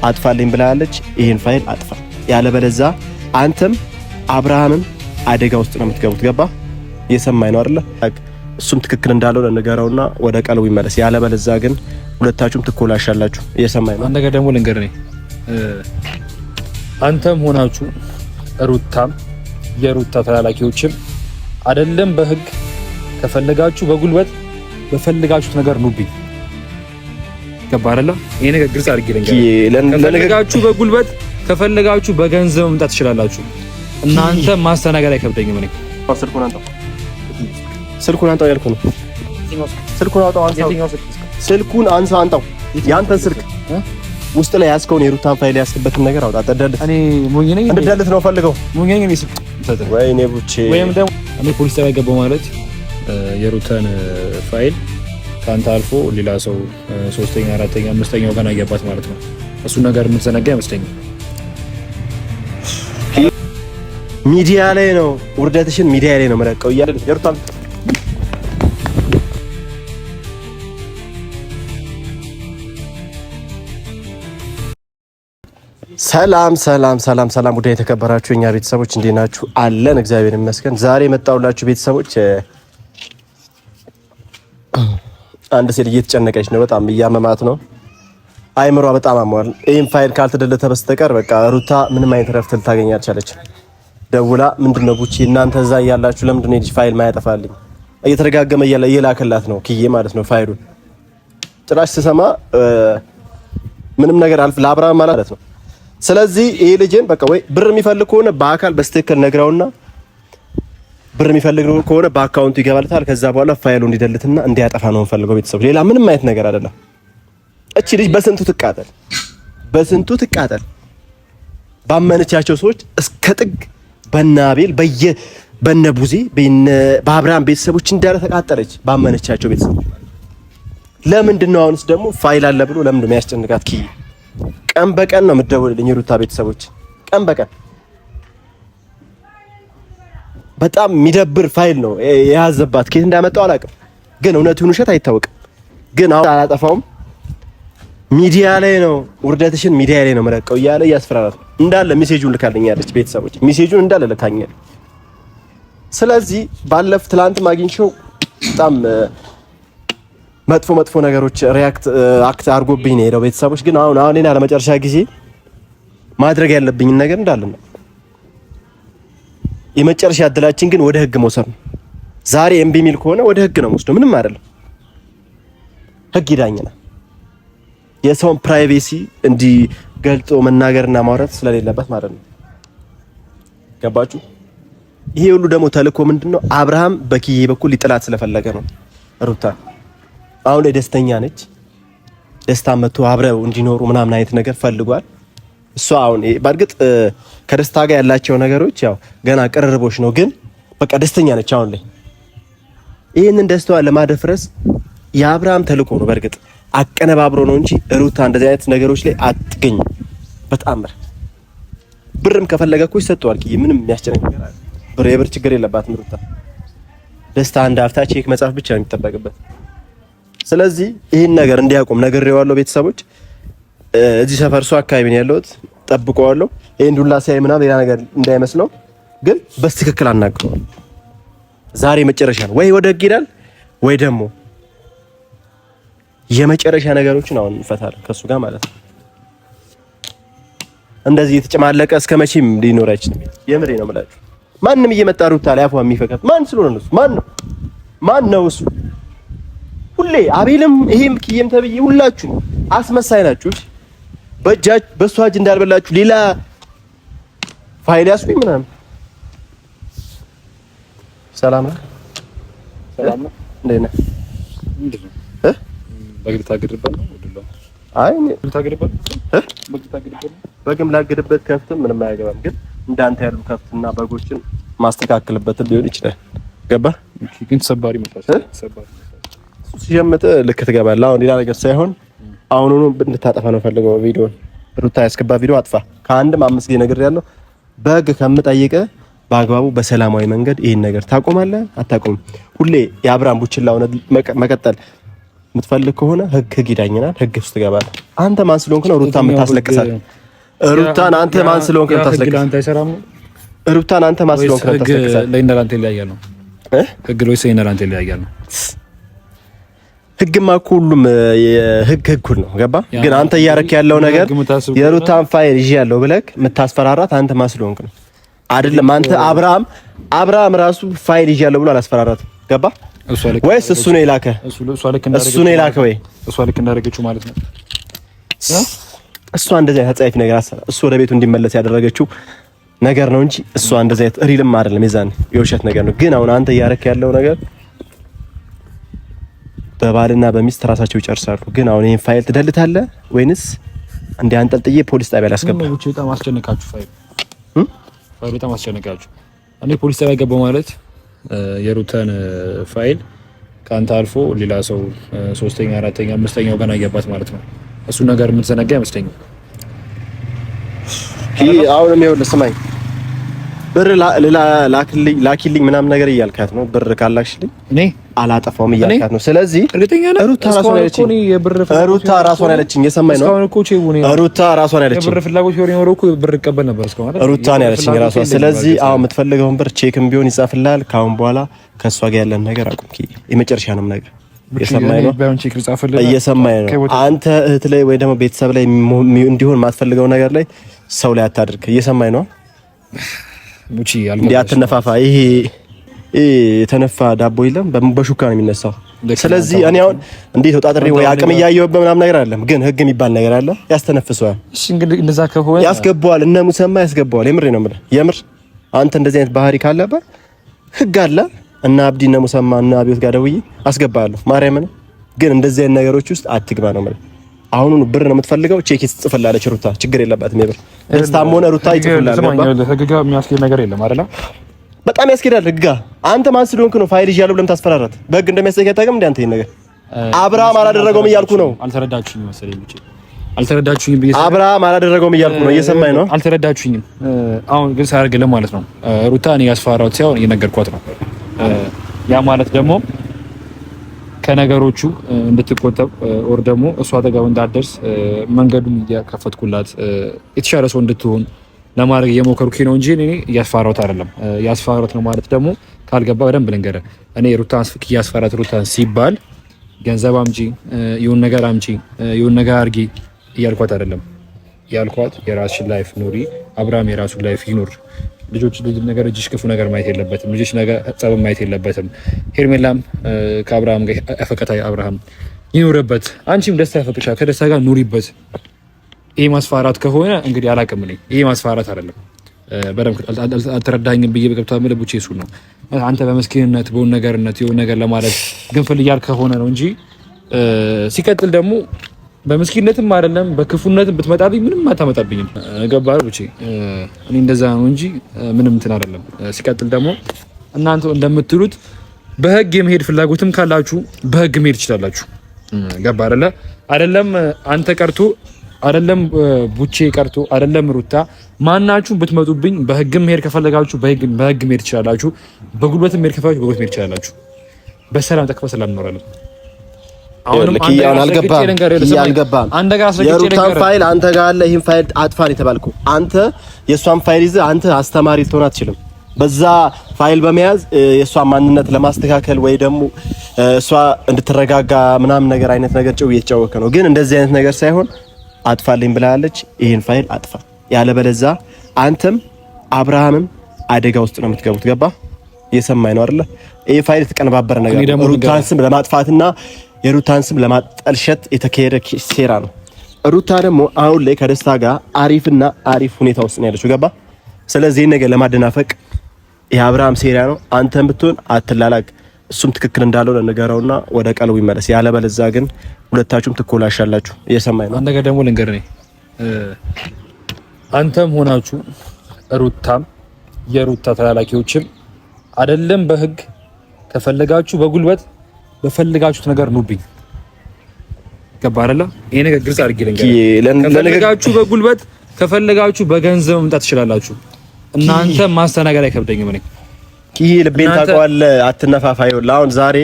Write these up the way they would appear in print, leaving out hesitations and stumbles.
አጥፋልኝ ብላለች። ይሄን ፋይል አጥፋ፣ ያለበለዛ አንተም አብርሃምም አደጋ ውስጥ ነው የምትገቡት። ገባ? የሰማኝ ነው አይደለ? እሱም ትክክል እንዳለው ለነገራውና ወደ ቀልቡ ይመለስ። ያለበለዛ ግን ሁለታችሁም ትኮላሻላችሁ። የሰማኝ ነው። አንተ ጋር ደግሞ ልንገርህ፣ አንተም ሆናችሁ ሩታም የሩታ ተላላኪዎችም አይደለም በህግ ከፈለጋችሁ በጉልበት በፈልጋችሁት ነገር ኑብኝ። ገባ አይደለ? ይሄ ነገር ግልጽ አድርጌ ከፈለጋችሁ በጉልበት ከፈለጋችሁ በገንዘብ መምጣት ትችላላችሁ። እናንተ ማስተናገድ አይከብደኝም። እኔ ስልኩን አንጣው ያልኩህ ነው። ስልኩን አንጣው፣ ስልኩን አንሳ፣ አንጣው። ያንተን ስልክ ውስጥ ላይ ያስከውን የሩታን ፋይል ያስከበትን ነገር አውጣ። ተደልት እኔ ሞኝ ነኝ እንደደልት ነው ፈልገው ሞኝ ነኝ ስልክ ወይኔ ቡቼ። ወይም ደግሞ እኔ ፖሊስ ጣቢያ ገባሁ ማለት የሩታን ፋይል ካንተ አልፎ ሌላ ሰው ሶስተኛ፣ አራተኛ፣ አምስተኛው ጋር አገባት ማለት ነው። እሱ ነገር የምትዘነጋ አይመስለኝም። ሚዲያ ላይ ነው ውርደትሽን ሚዲያ ላይ ነው መረቀው እያለ የሩታን ሰላም ሰላም ሰላም ሰላም። ጉዳይ የተከበራችሁ እኛ ቤተሰቦች እንዴት ናችሁ? አለን እግዚአብሔር ይመስገን። ዛሬ መጣሁላችሁ ቤተሰቦች። አንድ ሴት እየተጨነቀች ነው፣ በጣም እያመማት ነው። አይምሯ በጣም አሟል። ይሄን ፋይል ካልተደለተ በስተቀር በቃ ሩታ ምንም አይነት ረፍት ልታገኝ አልቻለች። ደውላ ምንድነው ቡቺ እናንተ እዛ እያላችሁ ለምንድነው የልጅ ፋይል ማያጠፋልኝ? እየተረጋገመ እየላከላት ነው ኪዬ ማለት ነው ፋይሉን። ጭራሽ ስሰማ ምንም ነገር አልፍ ለአብርሃም ማለት ነው። ስለዚህ ይሄ ልጅን በቃ ወይ ብር የሚፈልግ ከሆነ በአካል በስትክክል ነግራውና ብር የሚፈልግ ከሆነ በአካውንቱ ይገባልታል። ከዛ በኋላ ፋይሉ እንዲደልትና እንዲያጠፋ ነው የምፈልገው ቤተሰብ። ሌላ ምንም አይነት ነገር አይደለም። እቺ ልጅ በስንቱ ትቃጠል፣ በስንቱ ትቃጠል። ባመነቻቸው ሰዎች እስከ ጥግ በናቤል በነቡዜ በአብርሃም ቤተሰቦች እንዳለ ተቃጠለች። ባመነቻቸው ቤተሰቦች ለምንድን ነው አሁንስ ደግሞ ፋይል አለ ብሎ ለምን ነው የሚያስጨንቃት? ኪ ቀን በቀን ነው የምትደውልልኝ ሩታ ቤተሰቦች፣ ቀን በቀን በጣም የሚደብር ፋይል ነው የያዘባት። ከየት እንዳመጣው አላውቅም፣ ግን እውነቱን ውሸት አይታወቅም። ግን አሁን አላጠፋውም፣ ሚዲያ ላይ ነው ውርደትሽን ሚዲያ ላይ ነው መለቀው እያለ እያስፈራራት ነው። እንዳለ ሜሴጁን ልካልኛለች ቤተሰቦች፣ ሜሴጁን እንዳለ ልካኛል። ስለዚህ ትላንት ማግኝቸው በጣም መጥፎ ነገሮች አክት አድርጎብኝ ነው የሄደው ቤተሰቦች። ግን አሁን እኔና ለመጨረሻ ጊዜ ማድረግ ያለብኝ ነገር እንዳለ ነው። የመጨረሻ እድላችን ግን ወደ ህግ መውሰድ ነው። ዛሬ እምቢ የሚል ከሆነ ወደ ህግ ነው ወስዶ ምንም አይደለም፣ ህግ ይዳኘናል። የሰውን ፕራይቬሲ እንዲህ ገልጦ መናገርና ማውራት ስለሌለበት ማለት ነው። ገባችሁ? ይሄ ሁሉ ደግሞ ተልእኮ ምንድነው? አብርሃም በኪዬ በኩል ሊጥላት ስለፈለገ ነው። ሩታ አሁን ላይ ደስተኛ ነች። ደስታ መጥቶ አብረው እንዲኖሩ ምናምን አይነት ነገር ፈልጓል። እሷ አሁን በእርግጥ ከደስታ ጋር ያላቸው ነገሮች ያው ገና ቅርርቦች ነው፣ ግን በቃ ደስተኛ ነች አሁን ላይ። ይሄንን ደስታዋን ለማደፍረስ የአብርሃም ተልእኮ ነው። በእርግጥ አቀነባብሮ ነው እንጂ ሩታ እንደዚህ አይነት ነገሮች ላይ አትገኝም። በጣም ብርም ከፈለገ እኮ ይሰጠዋል። ኪዬ ምንም የሚያስጨንቅ ነገር አለ? የብር ችግር የለባትም ሩታ። ደስታ አንድ አፍታ ቼክ መጻፍ ብቻ ነው የሚጠበቅበት። ስለዚህ ይሄን ነገር እንዲያቆም ነግሬዋለሁ ቤተሰቦች። እዚህ ሰፈር እሱ አካባቢ ነው ያለሁት፣ ጠብቀዋለሁ። ይሄን ዱላ ሲያይ ምናምን ሌላ ነገር እንዳይመስለው፣ ግን በስትክክል አናግረዋለሁ። ዛሬ መጨረሻ ነው። ወይ ወደ ህግ ይላል ወይ ደግሞ የመጨረሻ ነገሮችን አሁን እንፈታለን ከሱ ጋር ማለት ነው። እንደዚህ የተጨማለቀ እስከ መቼም ሊኖር አይችልም። የምሬ ነው የምላችሁ። ማንም እየመጣ ሩታ ላይ አፏ የሚፈቀጥ ማን ስለሆነ ነው? ማን ነው እሱ? ሁሌ አቤልም ይሄም ኪዬም ተብዬ ሁላችሁ አስመሳይ ናችሁ። በሷ እጅ እንዳልበላችሁ ሌላ ፋይል ያስኩኝ ምናምን። ሰላም ነው እንዴት ነህ? በግል ታገድበት ነው ወድሎ? አይ በግም ላገድበት ከፍትም ምንም አያገባም። ግን እንዳንተ ያሉ ከፍትና በጎችን ማስተካከልበት ሊሆን ይችላል። ገባ? ግን ተሰባሪ መጣች። ሲጀምጥ ልክ ትገባለህ። አሁን ሌላ ነገር ሳይሆን አሁኑኑ እንድታጠፋ ነው ፈልገው። ቪዲዮን ሩታ ያስገባ ቪዲዮ አጥፋ። ከአንድም 5 ጊዜ ነገር ያለው በግ ከምጠይቀ በአግባቡ በሰላማዊ መንገድ ይሄን ነገር ታቆማለህ አታቆምም? ሁሌ የአብርሃም ቡችላውን መቀጠል የምትፈልግ ከሆነ ህግ ይዳኝናል። ህግ ውስጥ ትገባለህ። አንተ ማን ስለሆንክ ነው ሩታን የምታስለቅሳት? ሩታን አንተ ማን ስለሆንክ ነው የምታስለቅሳት? ሩታን አንተ ማን ስለሆንክ ነው የምታስለቅሳት? ለእናንተ ይለያያል ነው ህግ ነው ለእናንተ ይለያያል ነው። ህግማ እኮ ሁሉም ህግ እኩል ነው። ገባ? ግን አንተ እያረክ ያለው ነገር የሩታን ፋይል ይዤ ያለው ብለህ የምታስፈራራት አንተ ማን ስለሆንክ ነው? አይደለም አንተ አብርሃም ራሱ ፋይል ይዤ ያለው ብሎ አላስፈራራትም። ገባ? ወይስ እሱ ነው የላከ? እሱ ነው የላከ ወይ እሷ ልክ እንዳደረገችው ማለት ነው። እሷ እንደዚህ ተጻይፍ ነገር አሰራ እሱ ወደ ቤቱ እንዲመለስ ያደረገችው ነገር ነው እንጂ እሷ እንደዚህ ሪልም አይደለም። የዛን የውሸት ነገር ነው። ግን አሁን አንተ እያረክ ያለው ነገር በባልና በሚስት ራሳቸው ይጨርሳሉ። ግን አሁን ይሄን ፋይል ትደልታለህ ወይንስ እንደ አንጠልጥዬ ፖሊስ ጣቢያ ላስገባ? በጣም አስጨነቃችሁ። ፋይል በጣም አስጨነቃችሁ። እኔ ፖሊስ ጣቢያ ገባሁ ማለት የሩተን ፋይል ካንተ አልፎ ሌላ ሰው ሶስተኛ፣ አራተኛ፣ አምስተኛው ገና ያያባት ማለት ነው። እሱ ነገር የምትዘነጋ አይመስለኝም። አሁንም ይኸውልህ ስማኝ፣ ብር ላኪልኝ ምናምን ነገር እያልካት ነው። ብር ካላክሽልኝ እኔ አላጠፋውም እያልካት ነው። ስለዚህ ሩታ ራሷን ያለችኝ የሰማኝ ነው። ሩታ ራሷን ያለችኝ የብር ፍላጎት ቢሆን ኖሮ እኮ ብር እቀበል ነበር እስካሁን አይደል? ሩታን ያለችኝ ራሷ። ስለዚህ አሁን የምትፈልገውን ብር ቼክም ቢሆን ይጻፍልሃል። ካሁን በኋላ ከሷ ጋር ያለን ነገር አቁም። የመጨረሻንም ነገር እየሰማኝ ነው፣ እየሰማኝ ነው። አንተ እህት ላይ ወይ ደግሞ ቤተሰብ ላይ እንዲሆን የማትፈልገው ነገር ላይ ሰው ላይ አታድርግ። እየሰማኝ ነው። ሙቺ አትነፋፋ። ይሄ የተነፋ ዳቦ የለም በሹካ ነው የሚነሳው። ስለዚህ እኔ አሁን እንዴት ወጣጥሬ ወይ አቅም እያየሁበት ምናምን ነገር አይደለም፣ ግን ህግ የሚባል ነገር አለ፣ ያስተነፍሰዋል። እሺ እንግዲህ እንደዛ ከሆነ ያስገባዋል፣ እነ ሙሰማ ያስገባዋል። የምሬ ነው የምልህ፣ የምር አንተ እንደዚህ አይነት ባህሪ ካለበት ህግ አለ እና አብዲ እነ ሙሰማ እና አብዮት ጋር ደውዬ አስገባለሁ። ማርያምን ግን እንደዚህ አይነት ነገሮች ውስጥ አትግባ ነው የምልህ። አሁን ብር ነው የምትፈልገው፣ ቼክ ትጽፍላለች ሩታ፣ ችግር የለባትም። የብር ደስታም ሆነ ሩታ ይጽፍላለች። ህግ ጋር የሚያስኬድ ነገር የለም አይደል? በጣም ያስኬዳል ህግ ጋር። አንተ ማን ስለሆንክ ነው ፋይል ይዣለሁ ብለህ ታስፈራራት? በህግ እንደሚያስኬድ ታውቅም እንዴ አንተ? ይሄን ነገር አብርሃም አላደረገውም እያልኩ ነው። አልተረዳችሁኝም መሰለኝ። አልተረዳችሁኝም ብዬ አብርሃም አላደረገውም እያልኩ ነው። እየሰማኝ ነው። አልተረዳችሁኝም። አሁን ግን ሳርግልህ ማለት ነው ሩታ እኔ ያስፈራራሁት ሳይሆን እየነገርኳት ነው። ያ ማለት ደግሞ ከነገሮቹ እንድትቆጠብ ኦር ደግሞ እሷ አጠገብ እንዳትደርስ መንገዱን እያከፈትኩላት የተሻለ ሰው እንድትሆን ለማድረግ እየሞከርኩ ነው እንጂ እኔ እያስፈራሁት አይደለም። እያስፈራሁት ነው ማለት ደግሞ ካልገባ በደንብ ልንገርህ፣ እኔ ሩታን እያስፈራሁት ሩታን ሲባል ገንዘብ አምጪ፣ ይሁን ነገር አምጪ፣ ይሁን ነገር አድርጊ እያልኳት አይደለም። ያልኳት የራስሽን ላይፍ ኑሪ፣ አብርሃም የራሱን ላይፍ ይኑር። ልጅ ነገር እጅሽ ክፉ ነገር ማየት የለበትም። ልጅሽ ነገር ጸብ ማየት የለበትም። ሄርሜላም ከአብርሃም ጋር ያፈቀታ አብርሃም ይኑርበት። አንቺም ደስታ ያፈቅሻል፣ ከደስታ ጋር ኑሪበት። ይሄ ማስፈራራት ከሆነ እንግዲህ አላውቅም። እኔ ይሄ ማስፈራራት አይደለም። በደምብ አልተረዳኝም ብዬ በቀጥታ መለቡቼ እሱ ነው። አንተ በመስኪንነት በሆነ ነገርነት የሆነ ነገር ለማለት ግንፍል እያልክ ከሆነ ነው እንጂ ሲቀጥል ደግሞ በመስኪንነትም አይደለም በክፉነትም ብትመጣብኝ ምንም አታመጣብኝም። ገባህ ብቻ እኔ እንደዛ ነው እንጂ ምንም እንትን አይደለም። ሲቀጥል ደግሞ እናንተ እንደምትሉት በህግ የመሄድ ፍላጎትም ካላችሁ በህግ መሄድ ትችላላችሁ። ገባህ አይደለ? አይደለም አንተ ቀርቶ አይደለም ቡቼ ቀርቶ አይደለም ሩታ ማናችሁ ብትመጡብኝ በህግም መሄድ ከፈለጋችሁ በህግ መሄድ ትችላላችሁ። በጉልበትም መሄድ ከፈለጋችሁ በጉልበት መሄድ ትችላላችሁ። በሰላም ተከፈ ሰላም እንኖራለን። አሁንም አልገባም። የሩታን ፋይል አንተ ጋር አለ። ይሄን ፋይል አጥፋን የተባልከው አንተ የሷን ፋይል ይዘህ አንተ አስተማሪ ልትሆን አትችልም። በዛ ፋይል በመያዝ የሷ ማንነት ለማስተካከል ወይ ደግሞ እሷ እንድትረጋጋ ምናምን ነገር አይነት ነገር ጨው እየተጫወከ ነው። ግን እንደዚህ አይነት ነገር ሳይሆን አጥፋልኝ ብላለች። ይሄን ፋይል አጥፋ፣ ያለበለዛ አንተም አብርሃምም አደጋ ውስጥ ነው የምትገቡት። ገባ? እየሰማኝ ነው አይደለ? ይሄ ፋይል የተቀነባበረ ነገር ሩታን ስም ለማጥፋትና የሩታን ስም ለማጠልሸት የተካሄደ ሴራ ነው። ሩታ ደግሞ አሁን ላይ ከደስታ ጋር አሪፍና አሪፍ ሁኔታ ውስጥ ነው ያለችው። ገባ? ስለዚህ ነገር ለማደናፈቅ የአብርሃም ሴራ ነው። አንተም ብትሆን አትላላቅ። እሱም ትክክል እንዳለው ለነገራውና ወደ ቀልቡ ይመለስ። ያለበለዚያ ግን ሁለታችሁም ትኮላሻላችሁ። እየሰማኝ ነው። አንድ ነገር ደግሞ ልንገር ነኝ አንተም ሆናችሁ ሩታም የሩታ ተላላኪዎችም አይደለም በህግ ከፈለጋችሁ በጉልበት በፈልጋችሁት ነገር ኑብኝ። ገባ አይደለ? ይሄ ነገር ግልጽ አድርጌ ልንገር። ከፈለጋችሁ በጉልበት ከፈለጋችሁ በገንዘብ መምጣት ትችላላችሁ። እናንተ ማስተናገድ አይከብደኝም። እኔ ይሄ ልቤን ታውቀዋለህ። አትነፋፋ። ይኸውልህ አሁን ዛሬ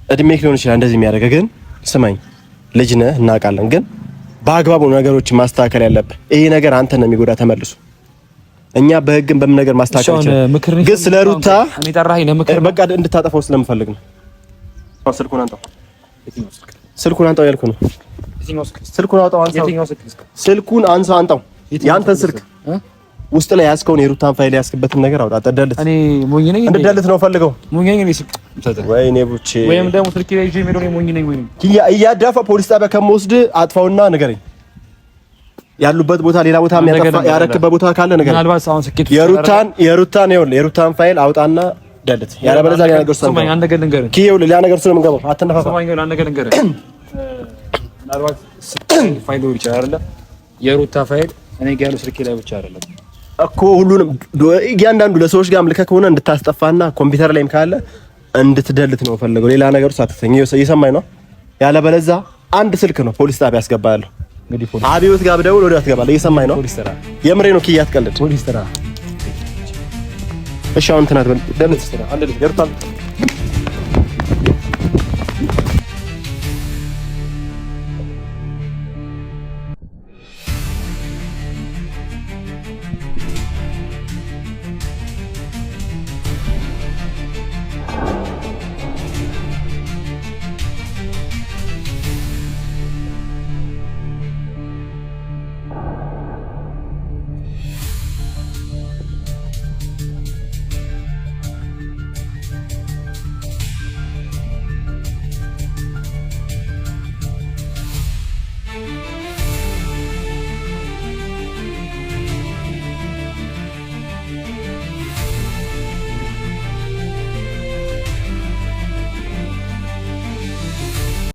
እድሜክ ሊሆን ይችላል እንደዚህ የሚያደርገው። ግን ስማኝ ልጅ ነህ እናውቃለን። ግን በአግባቡ ነገሮችን ማስተካከል ያለብህ ይሄ ነገር አንተ ነው የሚጎዳ ተመልሶ እኛ በህግም በምን ነገር ማስተካከል ይችላል። ግን ስለ ሩታ እኔ ጠራኸኝ ለምክር በቃ እንድታጠፋው ስለምፈልግ ነው። ስልኩን አንጣው፣ ስልኩን አንጣው ያልኩ ነው። ስልኩን አውጣው፣ አንሳው። ስልኩን አንሳው፣ አንጣው። ያንተን ስልክ ውስጥ ላይ ያስከውን የሩታን ፋይል ያስከበትን ነገር አውጣ። ተደልት እኔ ሞኝ ነኝ እንደልት ነው ፈልገው ሞኝ ነኝ እኔ ስልክ ወይኔ ቡቼ ወይም ደግሞ ስልክ ላይ ይዤ ሜዶኔ ሞኝ ነኝ ወይኔ እያዳፋ ፖሊስ ጣቢያ ከመወስድ አጥፋውና ንገረኝ። ያሉበት ቦታ ሌላ ቦታ የሚያጠፋ ያረክበት ቦታ ካለ ንገረኝ። ምናልባት አሁን ስኬት የሩታን ፋይል አውጣና ደልት። ያለበለዚያ ሌላ ነገር ስለምን አንድ ነገር ልንገርህ ሌላ ነገር ስለምን ገባው አትነፋፋ። አንድ ነገር ልንገርህ ምናልባት ፋይል ሊሆን ይችላል አይደለ? የሩታ ፋይል እኔ ጋር ያለው ስልኬ ላይ ብቻ አይደለም እኮ ሁሉንም እያንዳንዱ ለሰዎች ጋር ልከህ ከሆነ እንድታስጠፋና ኮምፒውተር ላይም ካለ እንድትደልት ነው ፈልገው። ሌላ ነገር ውስጥ አትተኝ። እየሰማኝ ነው? ያለበለዚያ አንድ ስልክ ነው ፖሊስ ጣቢያ ያስገባለሁ። እንግዲህ ፖሊስ አብዮት ጋር ብደውል ወዲያው ትገባለህ። እየሰማኝ ነው? የምሬ ነው። ኪያ አትቀልድ። ፖሊስ ተራ እሺ አሁን እንትን አትበል። ደምት አንድ ልጅ